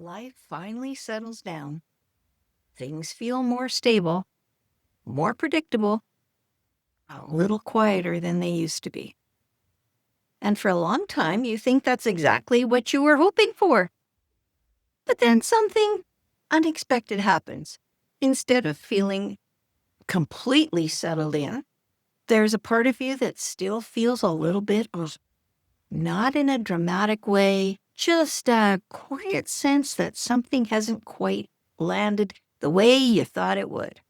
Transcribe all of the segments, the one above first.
life finally settles down. Things feel more stable, more predictable, a little quieter than they used to be. And for a long time, you think that's exactly what you were hoping for. But then something unexpected happens. Instead of feeling completely settled in, there's a part of you that still feels a little bit of, not in a dramatic way, just a quiet sense that something hasn't quite landed the way you thought it would.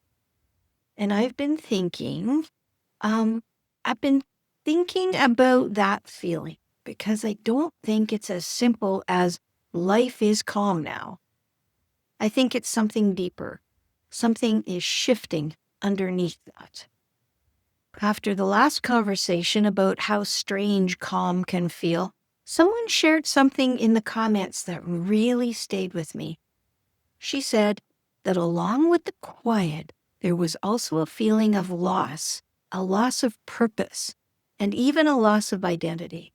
And I've been thinking about that feeling because I don't think it's as simple as life is calm now. I think it's something deeper. Something is shifting underneath that. After the last conversation about how strange calm can feel, someone shared something in the comments that really stayed with me. She said that along with the quiet, there was also a feeling of loss, a loss of purpose, and even a loss of identity.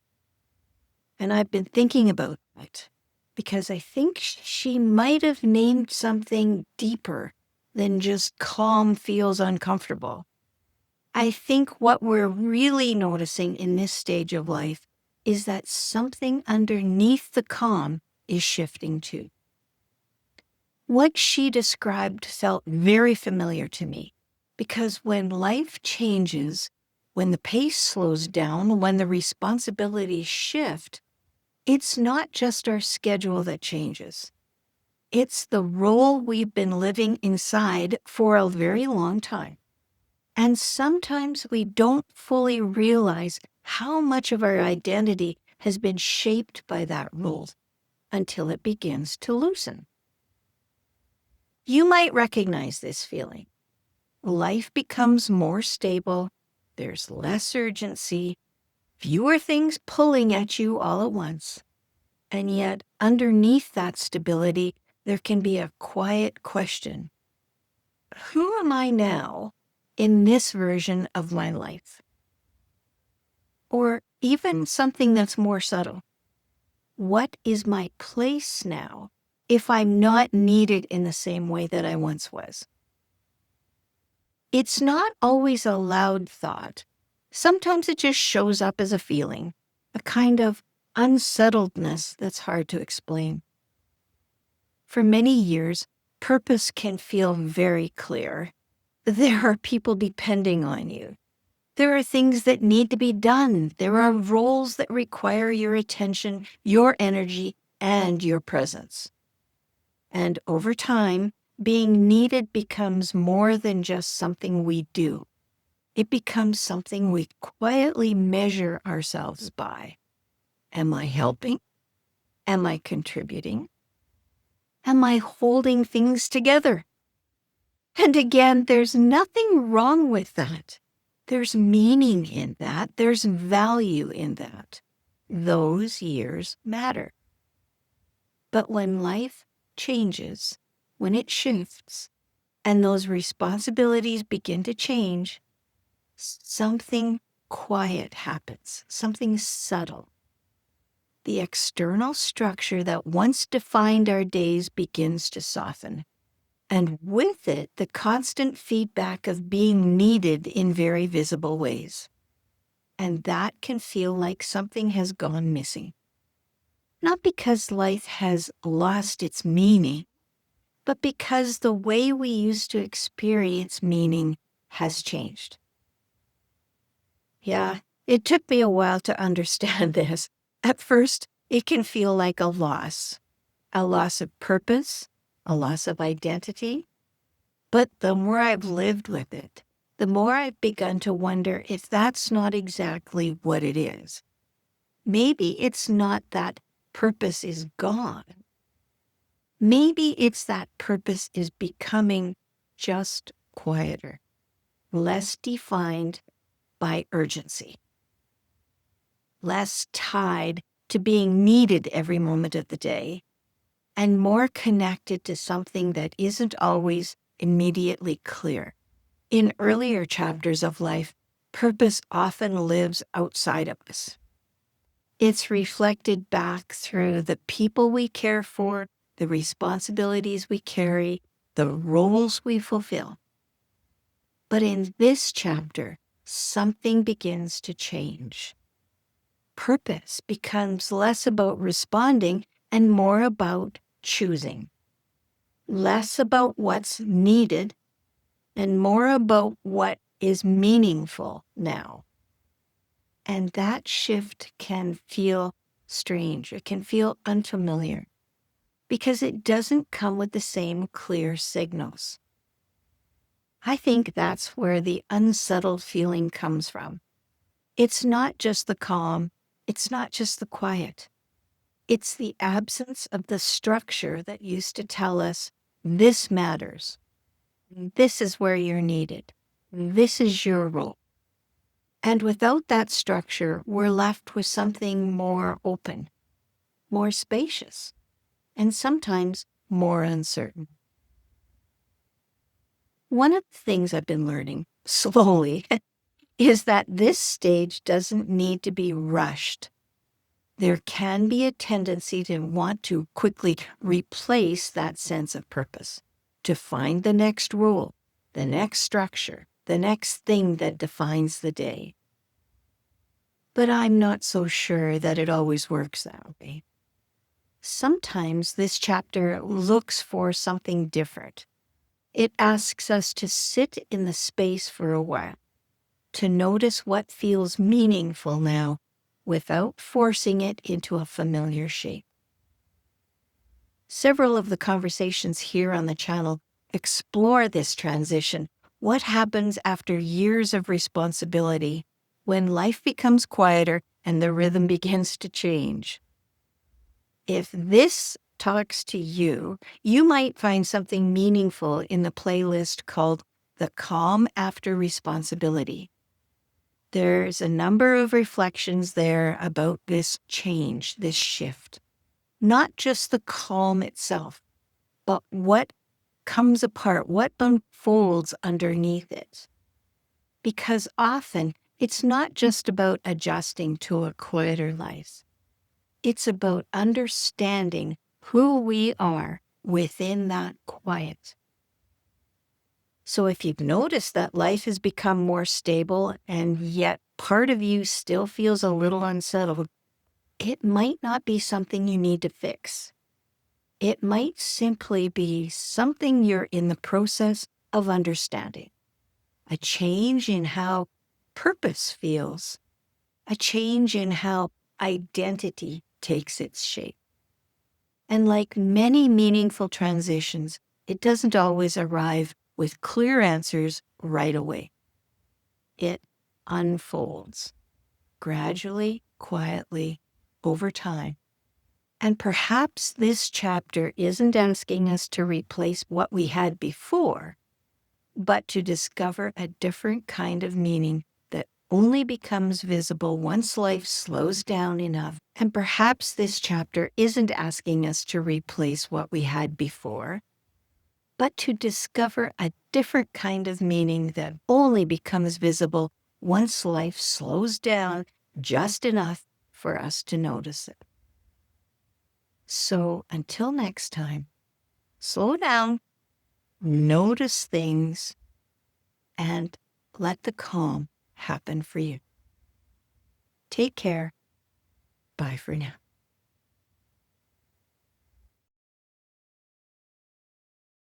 And I've been thinking about it because I think she might have named something deeper than just calm feels uncomfortable. I think what we're really noticing in this stage of life is that something underneath the calm is shifting too. What she described felt very familiar to me because when life changes, when the pace slows down, when the responsibilities shift, it's not just our schedule that changes. It's the role we've been living inside for a very long time. And sometimes we don't fully realize how much of our identity has been shaped by that role until it begins to loosen. You might recognize this feeling. Life becomes more stable, there's less urgency, fewer things pulling at you all at once. And yet, underneath that stability, there can be a quiet question. Who am I now in this version of my life? Or even something that's more subtle. What is my place now if I'm not needed in the same way that I once was? It's not always a loud thought. Sometimes it just shows up as a feeling, a kind of unsettledness that's hard to explain. For many years, purpose can feel very clear. There are people depending on you. There are things that need to be done. There are roles that require your attention, your energy, and your presence. And over time, being needed becomes more than just something we do. It becomes something we quietly measure ourselves by. Am I helping? Am I contributing? Am I holding things together? And again, there's nothing wrong with that. There's meaning in that. There's value in that. Those years matter. But when life changes, when it shifts, and those responsibilities begin to change, something quiet happens, something subtle. The external structure that once defined our days begins to soften. And with it, the constant feedback of being needed in very visible ways. And that can feel like something has gone missing. Not because life has lost its meaning, but because the way we used to experience meaning has changed. Yeah, it took me a while to understand this. At first, it can feel like a loss of purpose, a loss of identity. But the more I've lived with it, the more I've begun to wonder if that's not exactly what it is. Maybe it's not that purpose is gone. Maybe it's that purpose is becoming just quieter, less defined by urgency, less tied to being needed every moment of the day, and more connected to something that isn't always immediately clear. In earlier chapters of life, purpose often lives outside of us. It's reflected back through the people we care for, the responsibilities we carry, the roles we fulfill. But in this chapter, something begins to change. Purpose becomes less about responding and more about choosing. Less about what's needed and more about what is meaningful now. And that shift can feel strange. It can feel unfamiliar because it doesn't come with the same clear signals. I think that's where the unsettled feeling comes from. It's not just the calm. It's not just the quiet. It's the absence of the structure that used to tell us, this matters. This is where you're needed. This is your role. And without that structure, we're left with something more open, more spacious, and sometimes more uncertain. One of the things I've been learning slowly is that this stage doesn't need to be rushed. There can be a tendency to want to quickly replace that sense of purpose, to find the next rule, the next structure, the next thing that defines the day. But I'm not so sure that it always works that way. Sometimes this chapter looks for something different. It asks us to sit in the space for a while, to notice what feels meaningful now without forcing it into a familiar shape. Several of the conversations here on the channel explore this transition. What happens after years of responsibility when life becomes quieter and the rhythm begins to change? If this talks to you, you might find something meaningful in the playlist called The Calm After Responsibility. There's a number of reflections there about this change, this shift. Not just the calm itself, but what comes apart, what unfolds underneath it. Because often it's not just about adjusting to a quieter life. It's about understanding who we are within that quiet. So if you've noticed that life has become more stable and yet part of you still feels a little unsettled, it might not be something you need to fix. It might simply be something you're in the process of understanding. A change in how purpose feels. A change in how identity takes its shape. And like many meaningful transitions, it doesn't always arrive with clear answers right away. It unfolds gradually, quietly, over time. And perhaps this chapter isn't asking us to replace what we had before, but to discover a different kind of meaning that only becomes visible once life slows down enough. And perhaps this chapter isn't asking us to replace what we had before, but to discover a different kind of meaning that only becomes visible once life slows down just enough for us to notice it. So until next time, slow down, notice things, and let the calm happen for you. Take care. Bye for now.